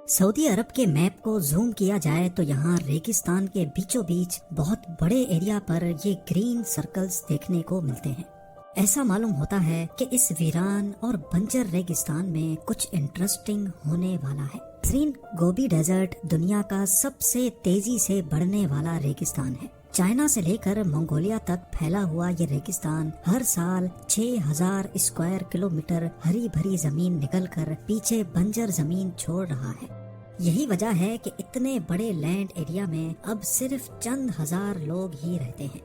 سعودی عرب کے میپ کو زوم کیا جائے تو یہاں ریگستان کے بیچوں بیچ بہت بڑے ایریا پر یہ گرین سرکلز دیکھنے کو ملتے ہیں۔ ایسا معلوم ہوتا ہے کہ اس ویران اور بنجر ریگستان میں کچھ انٹرسٹنگ ہونے والا ہے۔ گوبی ڈیزرٹ دنیا کا سب سے تیزی سے بڑھنے والا ریگستان ہے۔ چائنا سے لے کر منگولیا تک پھیلا ہوا یہ ریگستان ہر سال 6000 اسکوائر کلومیٹر ہری بھری زمین نکل کر پیچھے بنجر زمین چھوڑ رہا ہے۔ یہی وجہ ہے کہ اتنے بڑے لینڈ ایریا میں اب صرف چند ہزار لوگ ہی رہتے ہیں۔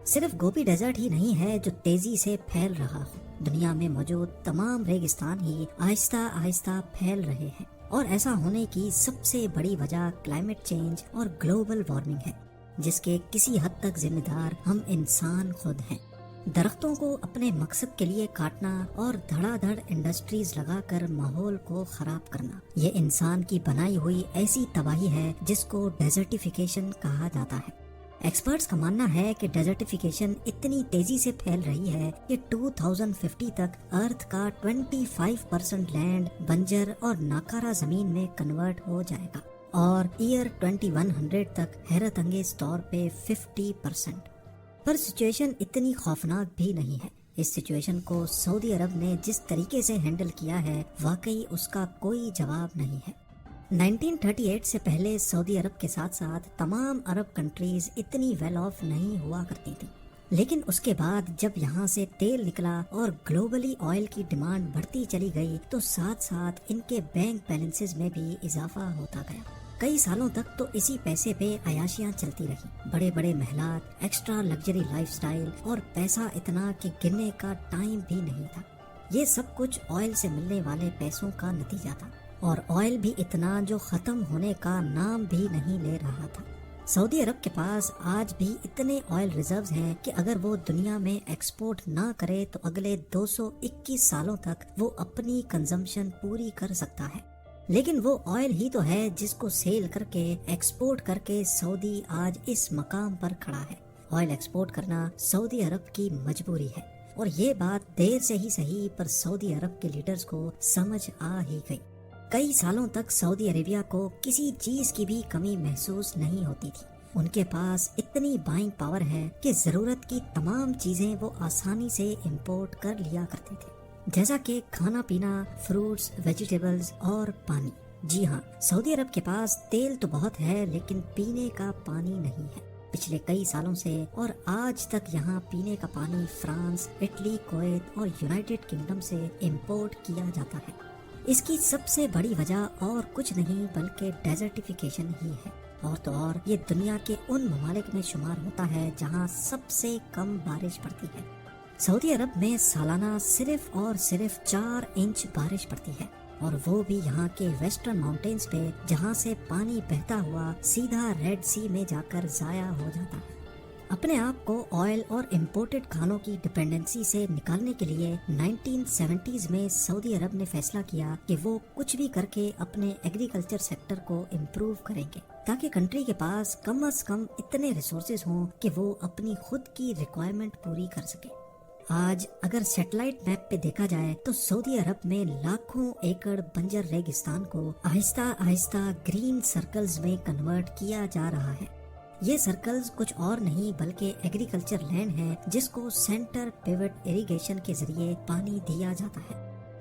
صرف گوبی ڈیزرٹ ہی نہیں ہے جو تیزی سے پھیل رہا ہو، دنیا میں موجود تمام ریگستان ہی آہستہ آہستہ پھیل رہے ہیں، اور ایسا ہونے کی سب سے بڑی وجہ کلائمیٹ چینج اور گلوبل وارمنگ ہے، جس کے کسی حد تک ذمہ دار ہم انسان خود ہیں۔ درختوں کو اپنے مقصد کے لیے کاٹنا اور دھڑا دھڑ انڈسٹریز لگا کر ماحول کو خراب کرنا، یہ انسان کی بنائی ہوئی ایسی تباہی ہے جس کو ڈیزرٹیفیکیشن کہا جاتا ہے۔ ایکسپرٹس کا ماننا ہے کہ ڈیزرٹیفیکیشن اتنی تیزی سے پھیل رہی ہے کہ 2050 تک ارتھ کا 25% لینڈ بنجر اور ناکارہ زمین میں کنورٹ ہو جائے گا، اور ایئر 2100 تک حیرت انگیز طور پہ 50%۔ پر سچویشن اتنی خوفناک بھی نہیں ہے۔ اس سچویشن کو سعودی عرب نے جس طریقے سے ہینڈل کیا ہے، واقعی اس کا کوئی جواب نہیں ہے۔ 1938 سے پہلے سعودی عرب کے ساتھ ساتھ تمام عرب کنٹریز اتنی ویل آف نہیں ہوا کرتی تھی، لیکن اس کے بعد جب یہاں سے تیل نکلا اور گلوبلی آئل کی ڈیمانڈ بڑھتی چلی گئی تو ساتھ ساتھ ان کے بینک بیلنسز میں بھی اضافہ ہوتا گیا۔ کئی سالوں تک تو اسی پیسے پہ عیاشیاں چلتی رہی، بڑے بڑے محلات، ایکسٹرا لگژری لائف سٹائل، اور پیسہ اتنا کہ گننے کا ٹائم بھی نہیں تھا۔ یہ سب کچھ آئل سے ملنے والے پیسوں کا نتیجہ تھا، اور آئل بھی اتنا جو ختم ہونے کا نام بھی نہیں لے رہا تھا۔ سعودی عرب کے پاس آج بھی اتنے آئل ریزروز ہیں کہ اگر وہ دنیا میں ایکسپورٹ نہ کرے تو اگلے 221 سالوں تک وہ اپنی کنزمپشن پوری کر سکتا ہے۔ لیکن وہ آئل ہی تو ہے جس کو سیل کر کے ایکسپورٹ کر کے سعودی آج اس مقام پر کھڑا ہے۔ آئل ایکسپورٹ کرنا سعودی عرب کی مجبوری ہے، اور یہ بات دیر سے ہی صحیح پر سعودی عرب کے لیڈرز کو سمجھ آ ہی گئی۔ کئی سالوں تک سعودی عربیہ کو کسی چیز کی بھی کمی محسوس نہیں ہوتی تھی۔ ان کے پاس اتنی بائنگ پاور ہے کہ ضرورت کی تمام چیزیں وہ آسانی سے امپورٹ کر لیا کرتے تھے، جیسا کہ کھانا پینا، فروٹس، ویجیٹیبلز اور پانی۔ جی ہاں، سعودی عرب کے پاس تیل تو بہت ہے لیکن پینے کا پانی نہیں ہے۔ پچھلے کئی سالوں سے اور آج تک یہاں پینے کا پانی فرانس، اٹلی، کویت اور یونائٹڈ کنگڈم سے امپورٹ کیا جاتا ہے۔ اس کی سب سے بڑی وجہ اور کچھ نہیں بلکہ ڈیزرٹیفیکیشن ہی ہے، اور تو اور یہ دنیا کے ان ممالک میں شمار ہوتا ہے جہاں سب سے کم بارش پڑتی ہے۔ سعودی عرب میں سالانہ صرف اور صرف 4 انچ بارش پڑتی ہے، اور وہ بھی یہاں کے ویسٹرن ماؤنٹینز پہ، جہاں سے پانی بہتا ہوا سیدھا ریڈ سی میں جا کر ضائع ہو جاتا ہے۔ اپنے آپ کو آئل اور امپورٹڈ کھانوں کی ڈپینڈنسی سے نکالنے کے لیے 1970s میں سعودی عرب نے فیصلہ کیا کہ وہ کچھ بھی کر کے اپنے ایگریکلچر سیکٹر کو امپروو کریں گے، تاکہ کنٹری کے پاس کم از کم اتنے ریسورسز ہوں کہ وہ اپنی خود کی ریکوائرمنٹ پوری کر سکے۔ آج اگر سیٹلائٹ میپ پہ دیکھا جائے تو سعودی عرب میں لاکھوں ایکڑ بنجر ریگستان کو آہستہ آہستہ گرین سرکلز میں کنورٹ کیا جا رہا ہے۔ یہ سرکلز کچھ اور نہیں بلکہ ایگریکلچر لینڈ ہے جس کو سینٹر پیوٹ اریگیشن کے ذریعے پانی دیا جاتا ہے۔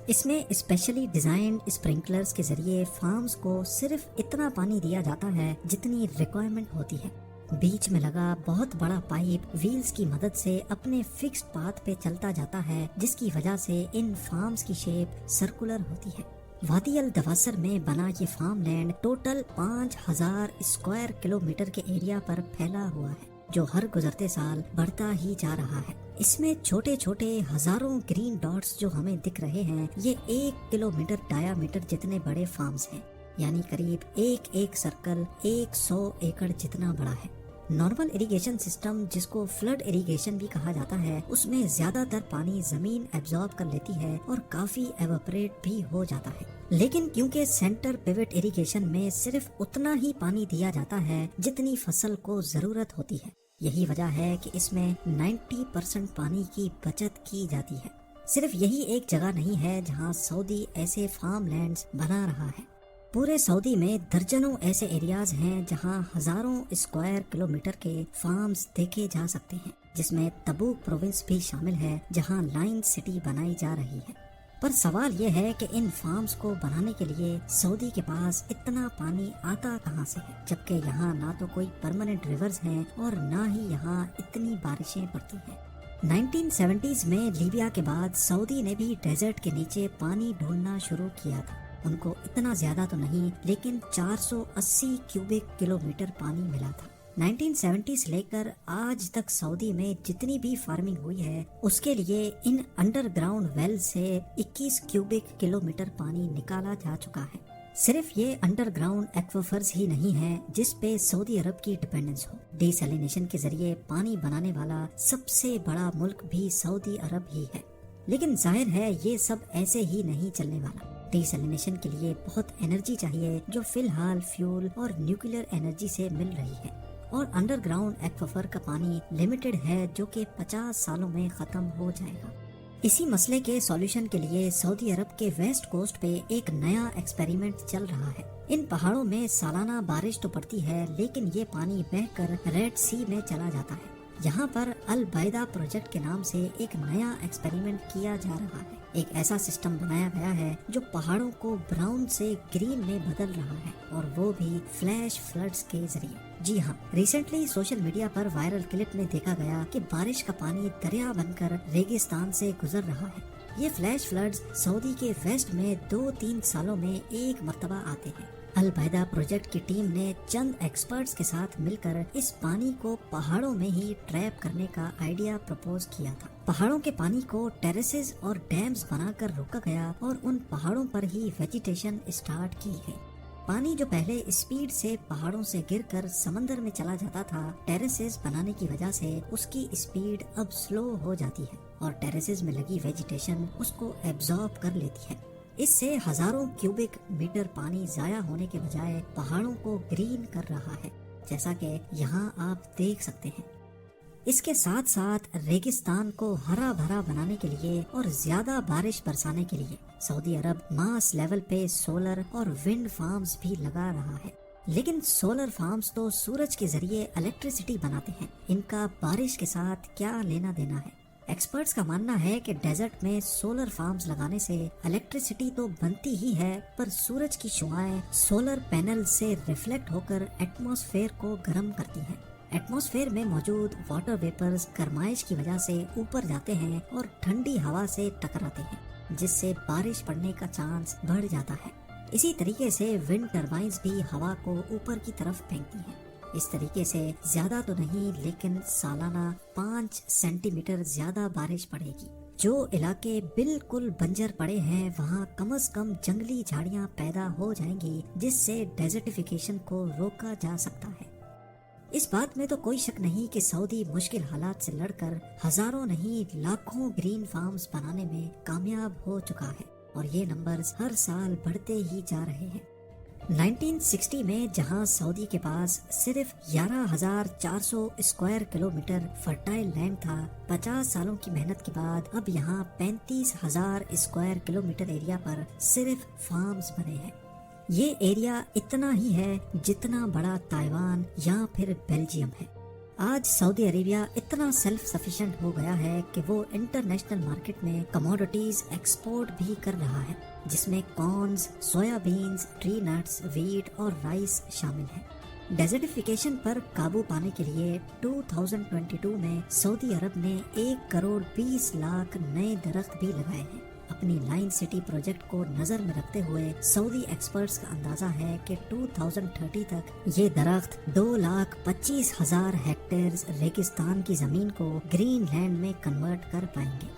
اس میں اسپیشلی ڈیزائنڈ اسپرنکلرز کے ذریعے فارمز کو صرف اتنا پانی دیا جاتا ہے جتنی ریکوائرمنٹ ہوتی ہے۔ بیچ میں لگا بہت بڑا پائپ ویلز کی مدد سے اپنے فکسڈ پاتھ پہ چلتا جاتا ہے، جس کی وجہ سے ان فارمز کی شیپ سرکولر ہوتی ہے۔ وادی الدواسر میں بنا یہ farm land total 5000 square kilometre کے ایریا پر پھیلا ہوا ہے، جو ہر گزرتے سال بڑھتا ہی جا رہا ہے۔ اس میں چھوٹے چھوٹے ہزاروں گرین ڈاٹس جو ہمیں دکھ رہے ہیں، یہ 1 کلومیٹر ڈایا میٹر جتنے بڑے فارمز ہیں، یعنی قریب ایک سرکل 100 ایکڑ جتنا بڑا ہے۔ نارمل اریگیشن سسٹم، جس کو فلڈ اریگیشن بھی کہا جاتا ہے، اس میں زیادہ تر پانی زمین ایبزارب کر لیتی ہے اور کافی ایواپریٹ بھی ہو جاتا ہے۔ لیکن کیونکہ سینٹر پیوٹ اریگیشن میں صرف اتنا ہی پانی دیا جاتا ہے جتنی فصل کو ضرورت ہوتی ہے، یہی وجہ ہے کہ اس میں 90% پانی کی بچت کی جاتی ہے۔ صرف یہی ایک جگہ نہیں ہے جہاں سعودی ایسے فارم لینڈز بنا رہا ہے۔ پورے سعودی میں درجنوں ایسے ایریاز ہیں جہاں ہزاروں اسکوائر کلومیٹر کے فارمز دیکھے جا سکتے ہیں، جس میں تبوک پروونس بھی شامل ہے جہاں لائن سٹی بنائی جا رہی ہے۔ پر سوال یہ ہے کہ ان فارمز کو بنانے کے لیے سعودی کے پاس اتنا پانی آتا کہاں سے ہے، جبکہ یہاں نہ تو کوئی پرماننٹ ریورز ہیں اور نہ ہی یہاں اتنی بارشیں پڑتی ہیں۔ 1970s میں لیبیا کے بعد سعودی نے بھی ڈیزرٹ کے نیچے پانی ڈھونڈنا شروع کیا تھا۔ ان کو اتنا زیادہ تو نہیں، لیکن 480 کیوبک کلومیٹر پانی ملا تھا۔ 1970 سے لے کر آج تک سعودی میں جتنی بھی فارمنگ ہوئی ہے اس کے لیے ان انڈر گراؤنڈ ویل سے 21 کیوبک کلومیٹر پانی نکالا جا چکا ہے۔ صرف یہ انڈر گراؤنڈ ایکویفرز ہی نہیں ہے جس پہ سعودی عرب کی ڈیپینڈنس ہو۔ ڈی سیلینیشن کے ذریعے پانی بنانے والا سب سے بڑا ملک بھی سعودی عرب ہی ہے، لیکن ظاہر ہے یہ سب ایسے ہی نہیں چلنے والا۔ ڈی سیلینیشن کے لیے بہت انرجی چاہیے جو فی الحال فیول اور نیوکلیر انرجی سے مل رہی ہے، اور انڈر گراؤنڈ ایکویفر کا پانی لمیٹڈ ہے جو کہ 50 سالوں میں ختم ہو جائے گا۔ اسی مسئلے کے سولوشن کے لیے سعودی عرب کے ویسٹ کوسٹ پہ ایک نیا ایکسپیریمنٹ چل رہا ہے۔ ان پہاڑوں میں سالانہ بارش تو پڑتی ہے، لیکن یہ پانی بہہ کر ریڈ سی میں چلا جاتا ہے۔ یہاں پر البیدہ پروجیکٹ کے نام سے ایک نیا ایکسپیریمنٹ کیا جا رہا ہے۔ ایک ایسا سسٹم بنایا گیا ہے جو پہاڑوں کو براؤن سے گرین میں بدل رہا ہے، اور وہ بھی فلیش فلڈز کے ذریعے۔ جی ہاں، ریسنٹلی سوشل میڈیا پر وائرل کلپ میں دیکھا گیا کہ بارش کا پانی دریا بن کر ریگستان سے گزر رہا ہے۔ یہ فلیش فلڈز سعودی کے ویسٹ میں 2-3 سالوں میں ایک مرتبہ آتے ہیں۔ البیدہ پروجیکٹ کی ٹیم نے چند ایکسپرٹس کے ساتھ مل کر اس پانی کو پہاڑوں میں ہی ٹریپ کرنے کا آئیڈیا پرپوز کیا تھا۔ پہاڑوں کے پانی کو ٹیریسز اور ڈیمز بنا کر روکا گیا اور ان پہاڑوں پر ہی ویجیٹیشن اسٹارٹ کی گئی۔ پانی جو پہلے اسپیڈ سے پہاڑوں سے گر کر سمندر میں چلا جاتا تھا، ٹیریسز بنانے کی وجہ سے اس کی اسپیڈ اب سلو ہو جاتی ہے اور ٹیریسز میں لگی ویجیٹیشن اس کو ایبزارب کر لیتی ہے۔ اس سے ہزاروں کیوبک میٹر پانی ضائع ہونے کے بجائے پہاڑوں کو گرین کر رہا ہے، جیسا کہ یہاں آپ دیکھ سکتے ہیں۔ اس کے ساتھ ساتھ ریگستان کو ہرا بھرا بنانے کے لیے اور زیادہ بارش برسانے کے لیے سعودی عرب ماس لیول پہ سولر اور ونڈ فارمز بھی لگا رہا ہے۔ لیکن سولر فارمز تو سورج کے ذریعے الیکٹریسٹی بناتے ہیں، ان کا بارش کے ساتھ کیا لینا دینا ہے؟ ایکسپرٹس کا ماننا ہے کہ ڈیزرٹ میں سولر فارمز لگانے سے الیکٹریسٹی تو بنتی ہی ہے، پر سورج کی شعاعیں سولر پینل سے ریفلیکٹ ہو کر ایٹماسفیئر کو گرم کرتی ہیں۔ ایٹماسفیئر میں موجود واٹر ویپرز گرمائش کی وجہ سے اوپر جاتے ہیں اور ٹھنڈی ہوا سے ٹکراتے ہیں، جس سے بارش پڑنے کا چانس بڑھ جاتا ہے۔ اسی طریقے سے ونڈ ٹربائنز بھی ہوا کو اوپر کی طرف پھینکتی ہیں۔ اس طریقے سے زیادہ تو نہیں، لیکن سالانہ 5 سینٹی میٹر زیادہ بارش پڑے گی۔ جو علاقے بالکل بنجر پڑے ہیں وہاں کم از کم جنگلی جھاڑیاں پیدا ہو جائیں گی، جس سے ڈیزرٹیفیکیشن کو روکا جا سکتا ہے۔ اس بات میں تو کوئی شک نہیں کہ سعودی مشکل حالات سے لڑ کر ہزاروں نہیں لاکھوں گرین فارمز بنانے میں کامیاب ہو چکا ہے، اور یہ نمبرز ہر سال بڑھتے ہی جا رہے ہیں۔ 1960 میں جہاں سعودی کے پاس صرف 11,400 اسکوائر کلومیٹر فرٹائل لینڈ تھا، 50 سالوں کی محنت کے بعد اب یہاں 35,000 اسکوائر کلومیٹر ایریا پر صرف فارمز بنے ہیں۔ یہ ایریا اتنا ہی ہے جتنا بڑا تائیوان یا پھر بیلجیم ہے۔ آج سعودی عربیہ اتنا سیلف سفیشینٹ ہو گیا ہے کہ وہ انٹرنیشنل مارکیٹ میں کموڈیٹیز ایکسپورٹ بھی کر رہا ہے، جس میں کارنز، سویا بینز، ٹری نٹس، ویٹ اور رائس شامل ہیں۔ ڈیزرٹیفیکیشن پر قابو پانے کے لیے 2022 میں سعودی عرب نے 1,20 کروڑ نئے درخت بھی لگائے ہیں۔ اپنی لائن سٹی پروجیکٹ کو نظر میں رکھتے ہوئے سعودی ایکسپرٹس کا اندازہ ہے کہ 2030 تک یہ درخت 2,25,000 ہیکٹیئر ریگستان کی زمین کو گرین لینڈ میں کنورٹ کر پائیں گے۔